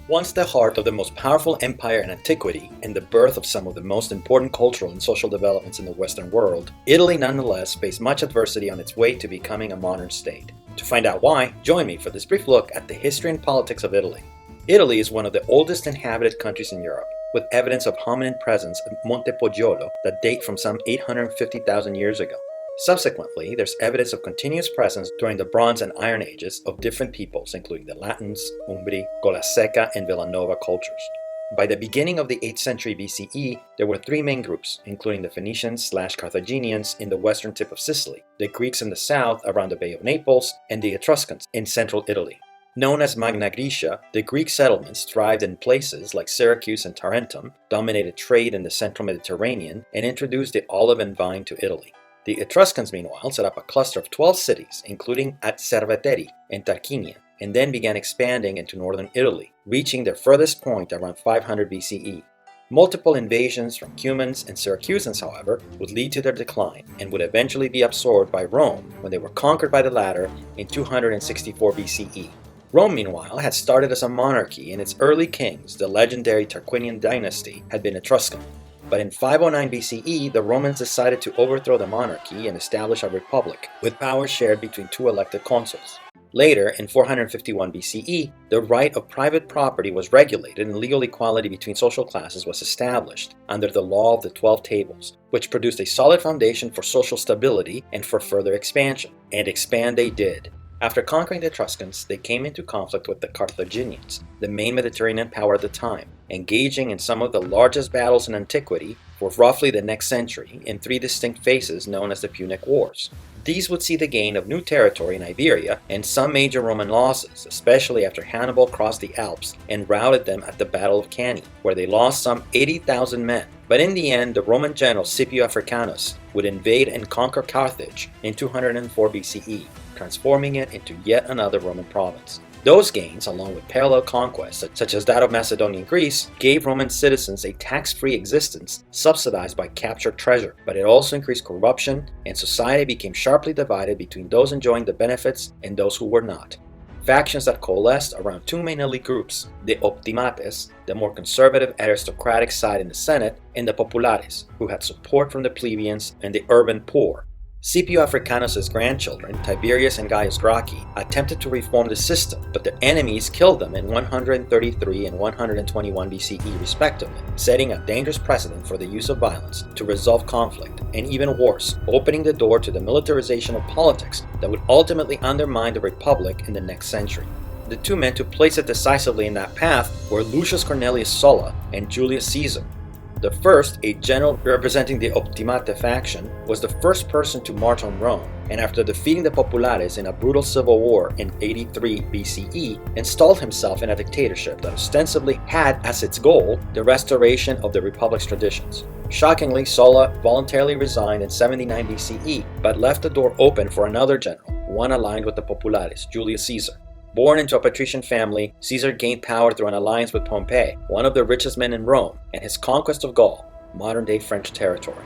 Once the heart of the most powerful empire in antiquity and the birth of some of the most important cultural and social developments in the Western world, Italy nonetheless faced much adversity on its way to becoming a modern state. To find out why, join me for this brief look at the history and politics of Italy. Italy is one of the oldest inhabited countries in Europe, with evidence of hominin presence at Monte Poggiolo that date from some 850,000 years ago. Subsequently, there's evidence of continuous presence during the Bronze and Iron Ages of different peoples, including the Latins, Umbri, Golaseca, and Villanova cultures. By the beginning of the 8th century BCE, there were three main groups, including the Phoenicians/Carthaginians in the western tip of Sicily, the Greeks in the south around the Bay of Naples, and the Etruscans in central Italy. Known as Magna Graecia, the Greek settlements thrived in places like Syracuse and Tarentum, dominated trade in the central Mediterranean, and introduced the olive and vine to Italy. The Etruscans, meanwhile, set up a cluster of 12 cities, including at Cerveteri in Tarquinia, and then began expanding into northern Italy, reaching their furthest point around 500 BCE. Multiple invasions from Cumans and Syracusans, however, would lead to their decline and would eventually be absorbed by Rome when they were conquered by the latter in 264 BCE. Rome, meanwhile, had started as a monarchy, and its early kings, the legendary Tarquinian dynasty, had been Etruscan. But in 509 BCE, the Romans decided to overthrow the monarchy and establish a republic, with power shared between two elected consuls. Later, in 451 BCE, the right of private property was regulated and legal equality between social classes was established under the Law of the 12 Tables, which produced a solid foundation for social stability and for further expansion. And expand they did. After conquering the Etruscans, they came into conflict with the Carthaginians, the main Mediterranean power at the time, engaging in some of the largest battles in antiquity for roughly the next century in three distinct phases known as the Punic Wars. These would see the gain of new territory in Iberia and some major Roman losses, especially after Hannibal crossed the Alps and routed them at the Battle of Cannae, where they lost some 80,000 men. But in the end, the Roman general Scipio Africanus would invade and conquer Carthage in 204 BCE, transforming it into yet another Roman province. Those gains, along with parallel conquests such as that of Macedonian Greece, gave Roman citizens a tax-free existence subsidized by captured treasure, but it also increased corruption, and society became sharply divided between those enjoying the benefits and those who were not. Factions that coalesced around two main elite groups, the optimates, the more conservative aristocratic side in the Senate, and the populares, who had support from the plebeians and the urban poor. Scipio Africanus' grandchildren, Tiberius and Gaius Gracchi, attempted to reform the system, but their enemies killed them in 133 and 121 BCE respectively, setting a dangerous precedent for the use of violence to resolve conflict, and even worse, opening the door to the militarization of politics that would ultimately undermine the Republic in the next century. The two men to place it decisively in that path were Lucius Cornelius Sulla and Julius Caesar. The first, a general representing the Optimate faction, was the first person to march on Rome, and after defeating the Populares in a brutal civil war in 83 BCE, installed himself in a dictatorship that ostensibly had as its goal the restoration of the Republic's traditions. Shockingly, Sulla voluntarily resigned in 79 BCE, but left the door open for another general, one aligned with the Populares, Julius Caesar. Born into a patrician family, Caesar gained power through an alliance with Pompey, one of the richest men in Rome, and his conquest of Gaul, modern-day French territory.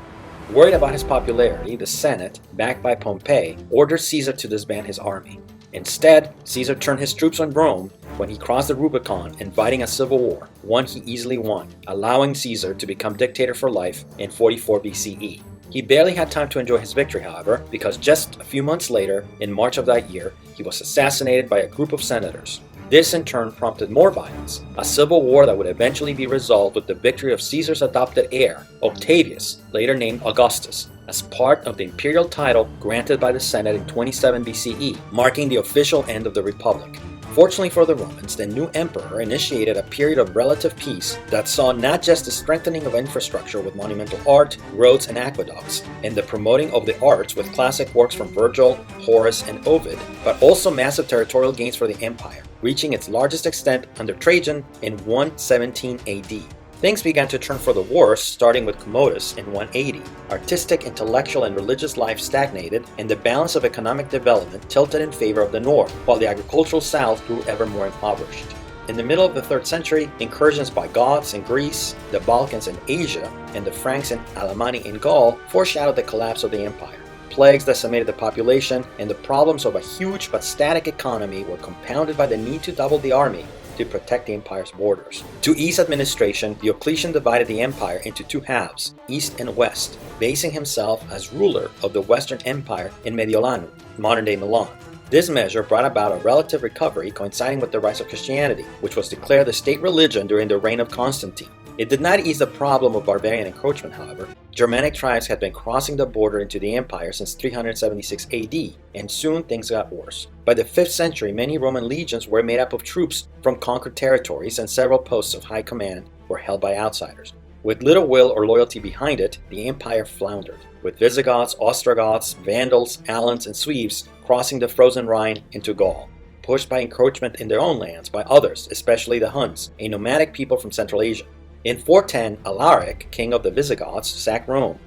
Worried about his popularity, the Senate, backed by Pompey, ordered Caesar to disband his army. Instead, Caesar turned his troops on Rome when he crossed the Rubicon, inviting a civil war, one he easily won, allowing Caesar to become dictator for life in 44 BCE. He barely had time to enjoy his victory, however, because just a few months later, in March of that year, he was assassinated by a group of senators. This in turn prompted more violence, a civil war that would eventually be resolved with the victory of Caesar's adopted heir, Octavius, later named Augustus, as part of the imperial title granted by the Senate in 27 BCE, marking the official end of the Republic. Fortunately for the Romans, the new emperor initiated a period of relative peace that saw not just the strengthening of infrastructure with monumental art, roads, and aqueducts, and the promoting of the arts with classic works from Virgil, Horace, and Ovid, but also massive territorial gains for the empire, reaching its largest extent under Trajan in 117 AD. Things began to turn for the worse, starting with Commodus in 180. Artistic, intellectual, and religious life stagnated, and the balance of economic development tilted in favor of the north, while the agricultural south grew ever more impoverished. In the middle of the 3rd century, incursions by Goths in Greece, the Balkans in Asia, and the Franks and Alemanni in Gaul foreshadowed the collapse of the empire. Plagues decimated the population, and the problems of a huge but static economy were compounded by the need to double the army to protect the empire's borders. To ease administration, Diocletian divided the empire into two halves, east and west, basing himself as ruler of the Western Empire in Mediolanum, modern-day Milan. This measure brought about a relative recovery coinciding with the rise of Christianity, which was declared the state religion during the reign of Constantine. It did not ease the problem of barbarian encroachment, however. Germanic tribes had been crossing the border into the empire since 376 AD, and soon things got worse. By the 5th century, many Roman legions were made up of troops from conquered territories, and several posts of high command were held by outsiders. With little will or loyalty behind it, the empire floundered, with Visigoths, Ostrogoths, Vandals, Alans, and Sueves crossing the frozen Rhine into Gaul, pushed by encroachment in their own lands by others, especially the Huns, a nomadic people from Central Asia. In 410, Alaric, king of the Visigoths, sacked Rome,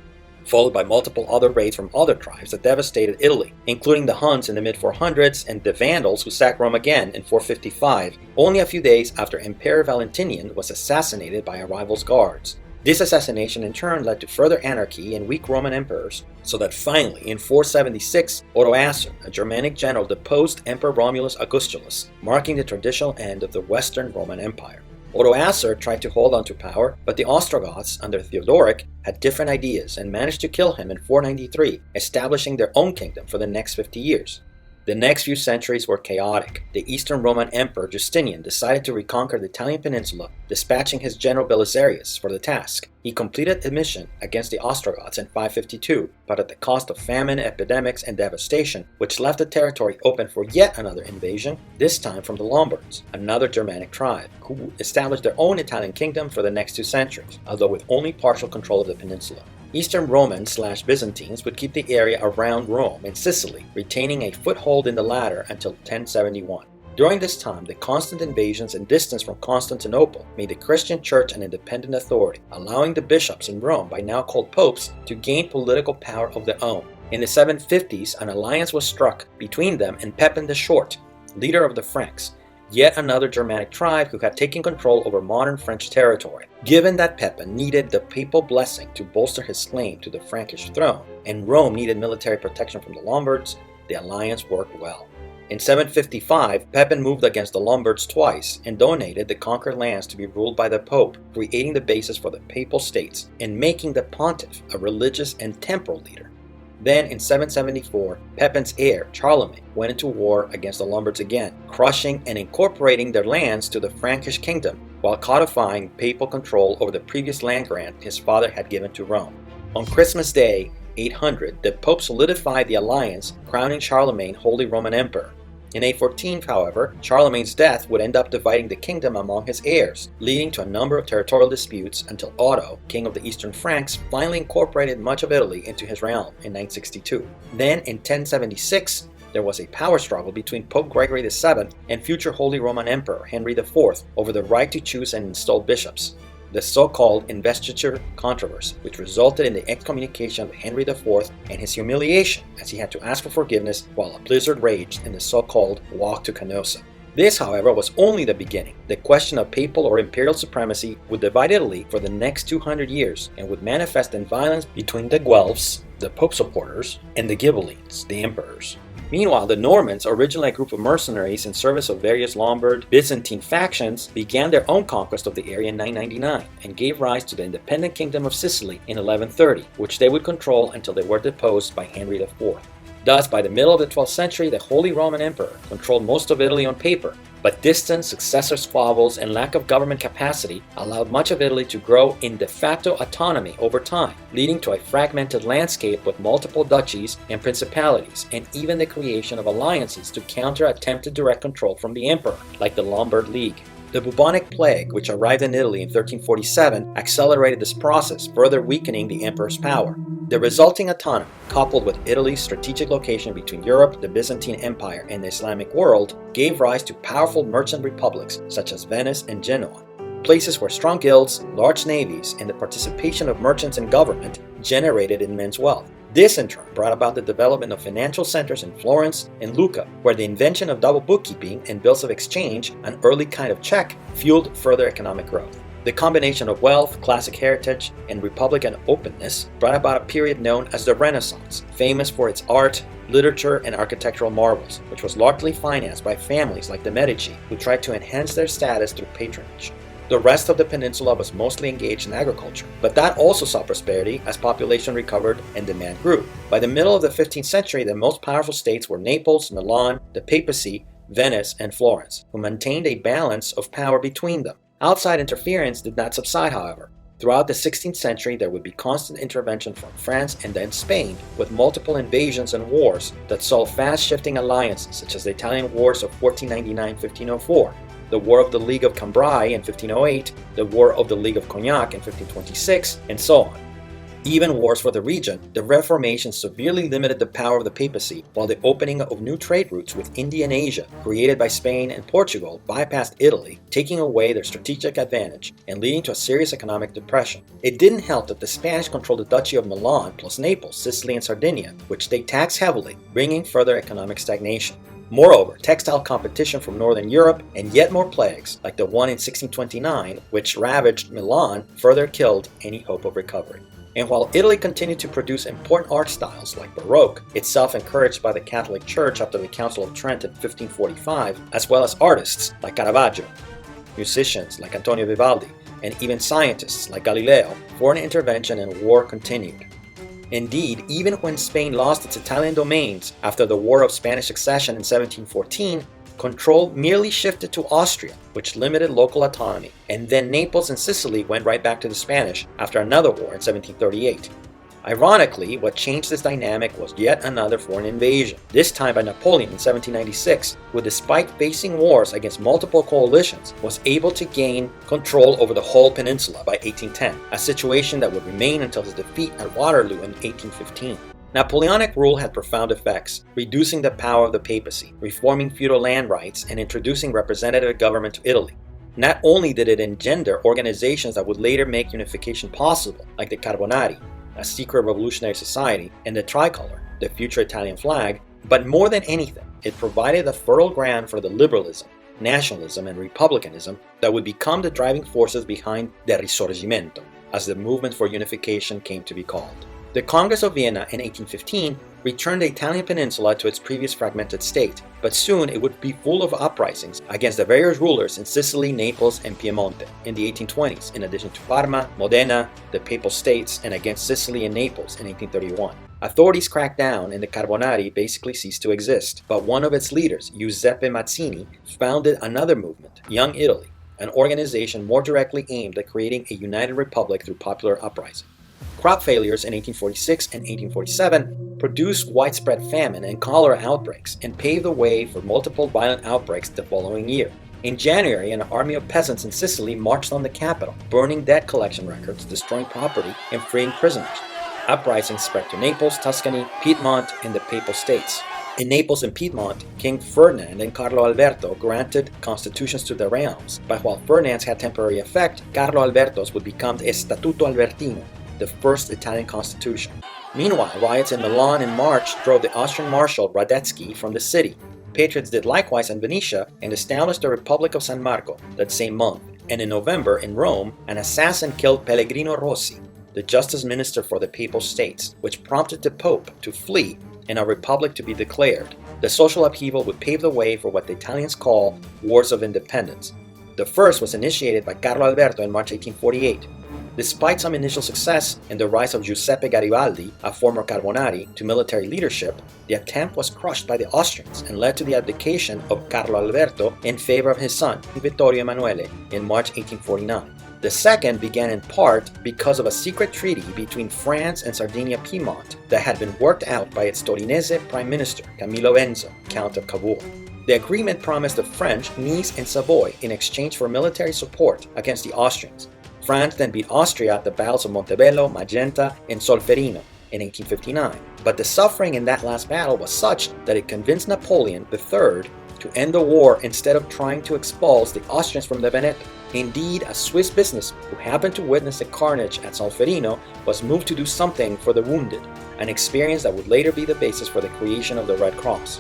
followed by multiple other raids from other tribes that devastated Italy, including the Huns in the mid-400s and the Vandals who sacked Rome again in 455, only a few days after Emperor Valentinian was assassinated by a rival's guards. This assassination in turn led to further anarchy and weak Roman emperors, so that finally in 476, Odoacer, a Germanic general, deposed Emperor Romulus Augustulus, marking the traditional end of the Western Roman Empire. Odoacer tried to hold on to power, but the Ostrogoths under Theodoric had different ideas and managed to kill him in 493, establishing their own kingdom for the next 50 years. The next few centuries were chaotic. The Eastern Roman Emperor Justinian decided to reconquer the Italian peninsula, dispatching his general Belisarius for the task. He completed a mission against the Ostrogoths in 552, but at the cost of famine, epidemics, and devastation, which left the territory open for yet another invasion, this time from the Lombards, another Germanic tribe, who established their own Italian kingdom for the next 2 centuries, although with only partial control of the peninsula. Eastern Romans/Byzantines would keep the area around Rome and Sicily, retaining a foothold in the latter until 1071. During this time, the constant invasions and distance from Constantinople made the Christian church an independent authority, allowing the bishops in Rome, by now called popes, to gain political power of their own. In the 750s, an alliance was struck between them and Pepin the Short, leader of the Franks, yet another Germanic tribe who had taken control over modern French territory. Given that Pepin needed the papal blessing to bolster his claim to the Frankish throne, and Rome needed military protection from the Lombards, the alliance worked well. In 755, Pepin moved against the Lombards twice and donated the conquered lands to be ruled by the Pope, creating the basis for the Papal States and making the Pontiff a religious and temporal leader. Then in 774, Pepin's heir, Charlemagne, went into war against the Lombards again, crushing and incorporating their lands to the Frankish kingdom while codifying papal control over the previous land grant his father had given to Rome. On Christmas Day, 800, the Pope solidified the alliance, crowning Charlemagne Holy Roman Emperor. In 814, however, Charlemagne's death would end up dividing the kingdom among his heirs, leading to a number of territorial disputes until Otto, king of the Eastern Franks, finally incorporated much of Italy into his realm in 962. Then, in 1076, there was a power struggle between Pope Gregory VII and future Holy Roman Emperor Henry IV over the right to choose and install bishops, the so-called investiture controversy, which resulted in the excommunication of Henry IV and his humiliation as he had to ask for forgiveness while a blizzard raged in the so-called Walk to Canossa. This, however, was only the beginning. The question of papal or imperial supremacy would divide Italy for the next 200 years and would manifest in violence between the Guelphs, the Pope supporters, and the Ghibellines, the emperors. Meanwhile, the Normans, originally a group of mercenaries in service of various Lombard, Byzantine factions, began their own conquest of the area in 999 and gave rise to the independent Kingdom of Sicily in 1130, which they would control until they were deposed by Henry IV. Thus, by the middle of the 12th century, the Holy Roman Emperor controlled most of Italy on paper, but distance, successor squabbles, and lack of government capacity allowed much of Italy to grow in de facto autonomy over time, leading to a fragmented landscape with multiple duchies and principalities, and even the creation of alliances to counter attempted direct control from the emperor, like the Lombard League. The bubonic plague, which arrived in Italy in 1347, accelerated this process, further weakening the emperor's power. The resulting autonomy, coupled with Italy's strategic location between Europe, the Byzantine Empire, and the Islamic world, gave rise to powerful merchant republics such as Venice and Genoa, places where strong guilds, large navies, and the participation of merchants in government generated immense wealth. This, in turn, brought about the development of financial centers in Florence and Lucca, where the invention of double bookkeeping and bills of exchange, an early kind of check, fueled further economic growth. The combination of wealth, classic heritage, and Republican openness brought about a period known as the Renaissance, famous for its art, literature, and architectural marvels, which was largely financed by families like the Medici, who tried to enhance their status through patronage. The rest of the peninsula was mostly engaged in agriculture, but that also saw prosperity as population recovered and demand grew. By the middle of the 15th century, the most powerful states were Naples, Milan, the papacy, Venice, and Florence, who maintained a balance of power between them. Outside interference did not subside, however. Throughout the 16th century, there would be constant intervention from France and then Spain, with multiple invasions and wars that saw fast-shifting alliances, such as the Italian Wars of 1499-1504, the War of the League of Cambrai in 1508, the War of the League of Cognac in 1526, and so on. Even wars for the region, the Reformation severely limited the power of the papacy, while the opening of new trade routes with India and Asia, created by Spain and Portugal, bypassed Italy, taking away their strategic advantage and leading to a serious economic depression. It didn't help that the Spanish controlled the Duchy of Milan plus Naples, Sicily, and Sardinia, which they taxed heavily, bringing further economic stagnation. Moreover, textile competition from Northern Europe and yet more plagues, like the one in 1629, which ravaged Milan, further killed any hope of recovery. And while Italy continued to produce important art styles like Baroque, itself encouraged by the Catholic Church after the Council of Trent in 1545, as well as artists like Caravaggio, musicians like Antonio Vivaldi, and even scientists like Galileo, foreign intervention and war continued. Indeed, even when Spain lost its Italian domains after the War of Spanish Succession in 1714, control merely shifted to Austria, which limited local autonomy, and then Naples and Sicily went right back to the Spanish after another war in 1738. Ironically, what changed this dynamic was yet another foreign invasion, this time by Napoleon in 1796, who despite facing wars against multiple coalitions, was able to gain control over the whole peninsula by 1810, a situation that would remain until his defeat at Waterloo in 1815. Napoleonic rule had profound effects, reducing the power of the papacy, reforming feudal land rights, and introducing representative government to Italy. Not only did it engender organizations that would later make unification possible, like the Carbonari, a secret revolutionary society, and the tricolor, the future Italian flag, but more than anything, it provided a fertile ground for the liberalism, nationalism, and republicanism that would become the driving forces behind the Risorgimento, as the movement for unification came to be called. The Congress of Vienna in 1815 returned the Italian peninsula to its previous fragmented state, but soon it would be full of uprisings against the various rulers in Sicily, Naples, and Piemonte in the 1820s, in addition to Parma, Modena, the Papal States, and against Sicily and Naples in 1831. Authorities cracked down and the Carbonari basically ceased to exist, but one of its leaders, Giuseppe Mazzini, founded another movement, Young Italy, an organization more directly aimed at creating a united republic through popular uprising. Crop failures in 1846 and 1847 produced widespread famine and cholera outbreaks and paved the way for multiple violent outbreaks the following year. In January, an army of peasants in Sicily marched on the capital, burning debt collection records, destroying property, and freeing prisoners. Uprisings spread to Naples, Tuscany, Piedmont, and the Papal States. In Naples and Piedmont, King Ferdinand and Carlo Alberto granted constitutions to the realms, but while Ferdinand's had temporary effect, Carlo Alberto's would become the Statuto Albertino, the first Italian constitution. Meanwhile, riots in Milan in March drove the Austrian Marshal Radetzky from the city. Patriots did likewise in Venetia and established the Republic of San Marco that same month. And in November, in Rome, an assassin killed Pellegrino Rossi, the justice minister for the Papal States, which prompted the Pope to flee and a republic to be declared. The social upheaval would pave the way for what the Italians call Wars of Independence. The first was initiated by Carlo Alberto in March 1848. Despite some initial success and the rise of Giuseppe Garibaldi, a former Carbonari, to military leadership, the attempt was crushed by the Austrians and led to the abdication of Carlo Alberto in favor of his son, Vittorio Emanuele, in March 1849. The second began in part because of a secret treaty between France and Sardinia-Piedmont that had been worked out by its Torinese Prime Minister, Camillo Benso, Count of Cavour. The agreement promised the French Nice and Savoy in exchange for military support against the Austrians. France then beat Austria at the battles of Montebello, Magenta, and Solferino in 1859. But the suffering in that last battle was such that it convinced Napoleon III to end the war instead of trying to expulse the Austrians from the Veneto. Indeed, a Swiss businessman who happened to witness the carnage at Solferino was moved to do something for the wounded, an experience that would later be the basis for the creation of the Red Cross.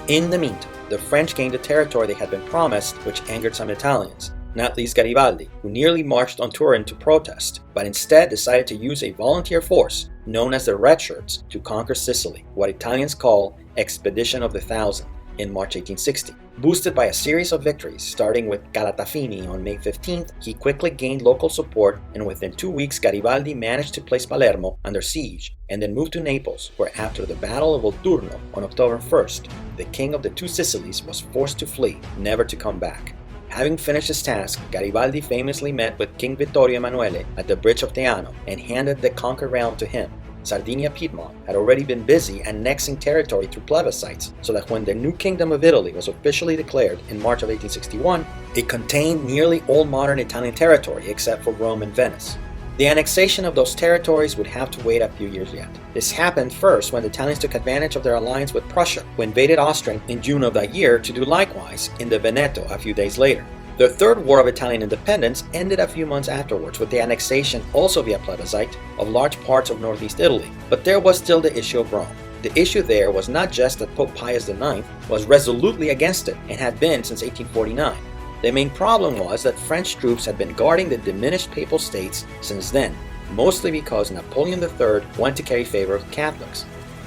In the meantime, the French gained the territory they had been promised, which angered some Italians. not least Garibaldi, who nearly marched on Turin to protest, but instead decided to use a volunteer force known as the Red Shirts to conquer Sicily, what Italians call Expedition of the Thousand, in March 1860. Boosted by a series of victories, starting with Calatafimi on May 15th, he quickly gained local support, and within 2 weeks Garibaldi managed to place Palermo under siege, and then moved to Naples, where after the Battle of Volturno on October 1st, the king of the two Sicilies was forced to flee, never to come back. Having finished his task, Garibaldi famously met with King Vittorio Emanuele at the Bridge of Teano and handed the conquered realm to him. Sardinia-Piedmont had already been busy annexing territory through plebiscites, so that when the new Kingdom of Italy was officially declared in March of 1861, it contained nearly all modern Italian territory except for Rome and Venice. The annexation of those territories would have to wait a few years yet. This happened first when the Italians took advantage of their alliance with Prussia, who invaded Austria in June of that year to do likewise in the Veneto a few days later. The Third War of Italian Independence ended a few months afterwards with the annexation, also via plebiscite, of large parts of northeast Italy, but there was still the issue of Rome. The issue there was not just that Pope Pius IX was resolutely against it and had been since 1849. The main problem was that French troops had been guarding the diminished papal states since then, mostly because Napoleon III wanted to carry favor with Catholics.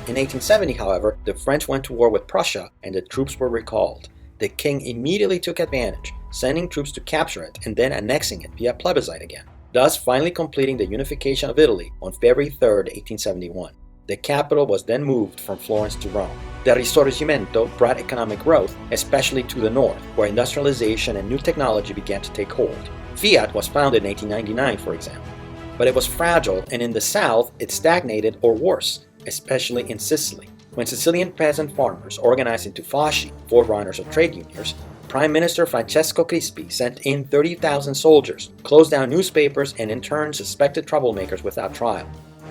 In 1870, however, the French went to war with Prussia and the troops were recalled. The king immediately took advantage, sending troops to capture it and then annexing it via plebiscite again, thus finally completing the unification of Italy on February 3, 1871. The capital was then moved from Florence to Rome. The Risorgimento brought economic growth, especially to the north, where industrialization and new technology began to take hold. Fiat was founded in 1899, for example. But it was fragile, and in the south, it stagnated or worse, especially in Sicily. When Sicilian peasant farmers organized into fasci, forerunners of trade unions, Prime Minister Francesco Crispi sent in 30,000 soldiers, closed down newspapers, and in turn suspected troublemakers without trial.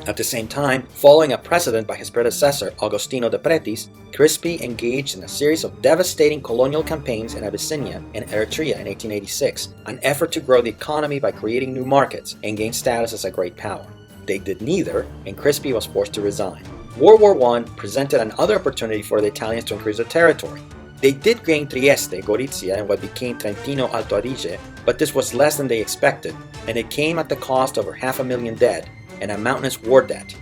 At the same time, following a precedent by his predecessor, Agostino de Pretis, Crispi engaged in a series of devastating colonial campaigns in Abyssinia and Eritrea in 1886, an effort to grow the economy by creating new markets and gain status as a great power. They did neither, and Crispi was forced to resign. World War I presented another opportunity for the Italians to increase their territory. They did gain Trieste, Gorizia, and what became Trentino Alto Adige, but this was less than they expected, and it came at the cost of over 500,000 dead and a mountainous war debt.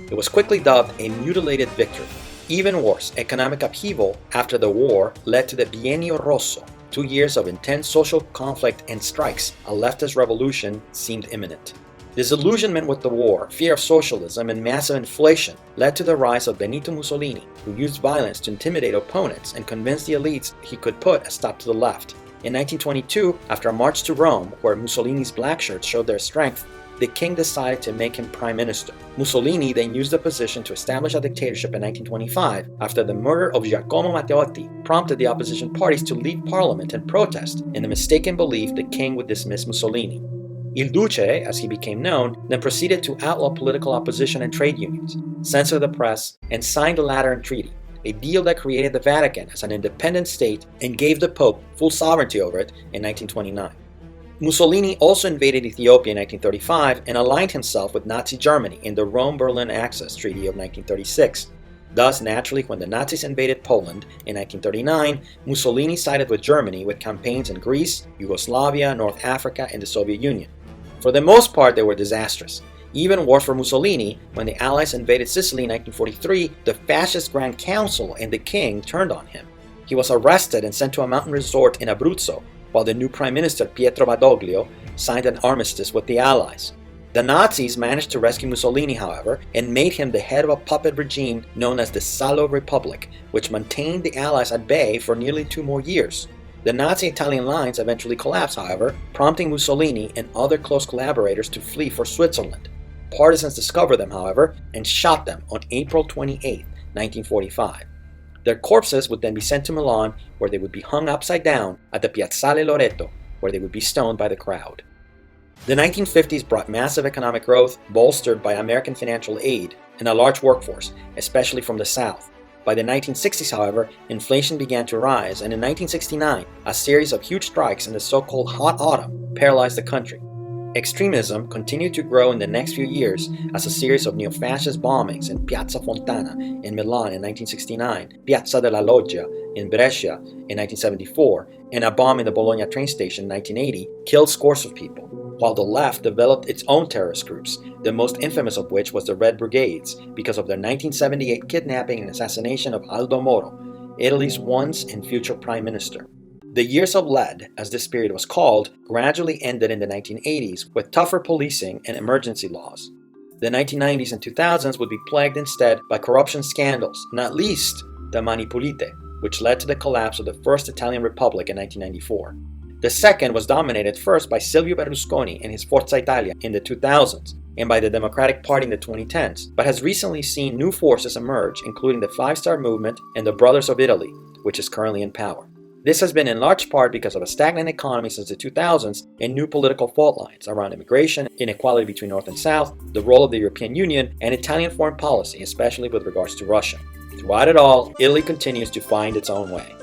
It was quickly dubbed a mutilated victory. Even worse, economic upheaval after the war led to the Biennio Rosso, 2 years of intense social conflict and strikes. A leftist revolution seemed imminent. Disillusionment with the war, fear of socialism, and massive inflation led to the rise of Benito Mussolini, who used violence to intimidate opponents and convince the elites he could put a stop to the left. In 1922, after a march to Rome, where Mussolini's black shirts showed their strength, the king decided to make him prime minister. Mussolini then used the position to establish a dictatorship in 1925 after the murder of Giacomo Matteotti prompted the opposition parties to leave parliament and protest in the mistaken belief the king would dismiss Mussolini. Il Duce, as he became known, then proceeded to outlaw political opposition and trade unions, censor the press, and sign the Lateran Treaty, a deal that created the Vatican as an independent state and gave the Pope full sovereignty over it in 1929. Mussolini also invaded Ethiopia in 1935 and aligned himself with Nazi Germany in the Rome-Berlin Axis Treaty of 1936. Thus, naturally, when the Nazis invaded Poland in 1939, Mussolini sided with Germany with campaigns in Greece, Yugoslavia, North Africa, and the Soviet Union. For the most part, they were disastrous. Even worse for Mussolini, when the Allies invaded Sicily in 1943, the fascist Grand Council and the king turned on him. He was arrested and sent to a mountain resort in Abruzzo, while the new Prime Minister Pietro Badoglio signed an armistice with the Allies. The Nazis managed to rescue Mussolini, however, and made him the head of a puppet regime known as the Salo Republic, which maintained the Allies at bay for nearly 2 more years. The Nazi-Italian lines eventually collapsed, however, prompting Mussolini and other close collaborators to flee for Switzerland. Partisans discovered them, however, and shot them on April 28, 1945. Their corpses would then be sent to Milan, where they would be hung upside down at the Piazzale Loreto, where they would be stoned by the crowd. The 1950s brought massive economic growth, bolstered by American financial aid and a large workforce, especially from the South. By the 1960s, however, inflation began to rise, and in 1969, a series of huge strikes in the so-called Hot Autumn paralyzed the country. Extremism continued to grow in the next few years as a series of neo-fascist bombings in Piazza Fontana in Milan in 1969, Piazza della Loggia in Brescia in 1974, and a bomb in the Bologna train station in 1980 killed scores of people, while the left developed its own terrorist groups, the most infamous of which was the Red Brigades, because of their 1978 kidnapping and assassination of Aldo Moro, Italy's once and future prime minister. The years of lead, as this period was called, gradually ended in the 1980s with tougher policing and emergency laws. The 1990s and 2000s would be plagued instead by corruption scandals, not least the Mani Pulite, which led to the collapse of the First Italian Republic in 1994. The second was dominated first by Silvio Berlusconi and his Forza Italia in the 2000s, and by the Democratic Party in the 2010s, but has recently seen new forces emerge, including the Five Star Movement and the Brothers of Italy, which is currently in power. This has been in large part because of a stagnant economy since the 2000s and new political fault lines around immigration, inequality between North and South, the role of the European Union, and Italian foreign policy, especially with regards to Russia. Throughout it all, Italy continues to find its own way.